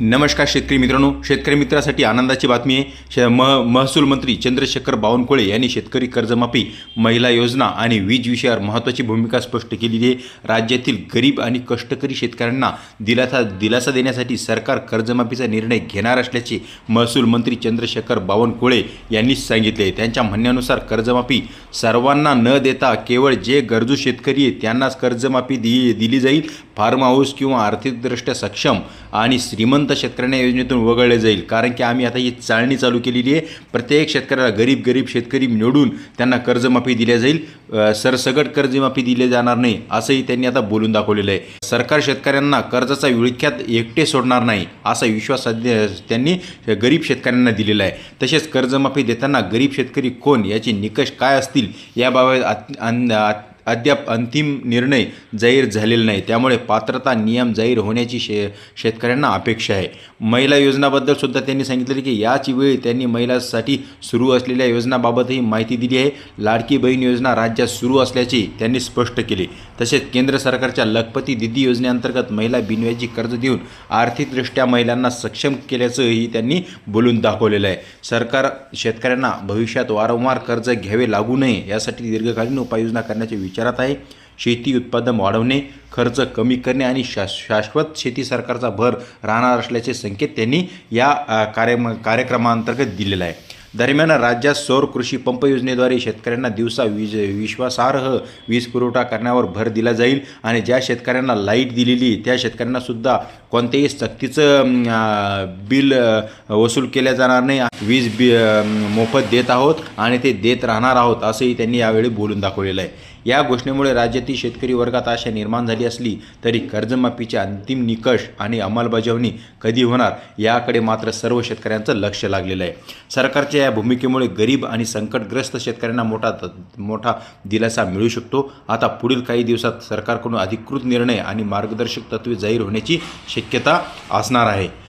नमस्कार शेतकरी मित्रांनो, शेतकरी मित्रासाठी आनंदाची बातमी आहे। महसूल मंत्री चंद्रशेखर बावनकुळे यांनी शेतकरी कर्जमाफी, महिला योजना आणि वीज विषयावर महत्त्वाची भूमिका स्पष्ट केलेली आहे। राज्यातील गरीब आणि कष्टकरी शेतकऱ्यांना दिलासा देण्यासाठी सरकार कर्जमाफीचा निर्णय घेणार असल्याचे महसूल मंत्री चंद्रशेखर बावनकुळे यांनी सांगितले। त्यांच्या म्हणण्यानुसार कर्जमाफी सर्वांना न देता केवळ जे गरजू शेतकरी आहेत त्यांनाच कर्जमाफी दिली जाईल। फार्म हाऊस किंवा आर्थिकदृष्ट्या सक्षम आणि श्रीमंत शेतकऱ्यांना योजनेतून वगळले जाईल, कारण की आम्ही आता ही चाळणी चालू केलेली आहे। प्रत्येक शेतकऱ्याला गरीब शेतकरी निवडून त्यांना कर्जमाफी दिली जाईल, सरसगट कर्जमाफी दिली जाणार नाही असंही त्यांनी आता बोलून दाखवलेलं आहे। सरकार शेतकऱ्यांना कर्जाचा विळख्यात एकटे सोडणार नाही असा विश्वास त्यांनी गरीब शेतकऱ्यांना दिलेला आहे। तसेच कर्जमाफी देताना गरीब शेतकरी कोण याचे निकष काय असतील याबाबत अद्याप अंतिम निर्णय जाहीर झालेला नाही, त्यामुळे पात्रता नियम जाहीर होण्याची शेतकऱ्यांना अपेक्षा आहे। महिला योजनाबद्दल सुद्धा त्यांनी सांगितले की याच वेळी त्यांनी महिलांसाठी सुरू असलेल्या योजनाबाबतही माहिती दिली आहे। लाडकी बहीण योजना राज्यात सुरू असल्याचे त्यांनी स्पष्ट केले। तसेच केंद्र सरकारच्या लखपती दीदी योजनेअंतर्गत महिला बिनव्याजी कर्ज देऊन आर्थिकदृष्ट्या महिलांना सक्षम केल्याचंही त्यांनी बोलून दाखवलेलं आहे। सरकार शेतकऱ्यांना भविष्यात वारंवार कर्ज घ्यावे लागू नये यासाठी दीर्घकालीन उपाययोजना करण्याचे विचारात आहे। शेती उत्पादन वाढवणे, खर्च कमी करणे आणि शाश्वत शेती सरकारचा भर राहणार असल्याचे संकेत त्यांनी या कार्यक्रमांतर्गत दिलेला आहे। दरम्यान राज्यात सौर कृषी पंप योजनेद्वारे शेतकऱ्यांना दिवसा विश्वासार्ह वीज पुरवठा करण्यावर भर दिला जाईल आणि ज्या शेतकऱ्यांना लाईट दिलेली त्या शेतकऱ्यांना सुद्धा कोणत्याही सक्तीचं बिल वसूल केल्या जाणार नाही। वीज मोफत देत आहोत आणि ते देत राहणार आहोत असंही त्यांनी यावेळी बोलून दाखवलेलं आहे। या घोषणेमुळे राज्यातील शेतकरी वर्गात आशा निर्माण झाली असली तरी कर्जमाफीचे अंतिम निकष आणि अंमलबजावणी कधी होणार याकडे मात्र सर्व शेतकऱ्यांचं लक्ष लागलेलं आहे। सरकारच्या या भूमिकेमुळे गरीब आणि संकटग्रस्त शेतकऱ्यांना मोठा दिलासा मिळू शकतो। आता पुढील काही दिवसात सरकारकडून अधिकृत निर्णय आणि मार्गदर्शक तत्त्वे जाहीर होण्याची शक्यता असणार आहे।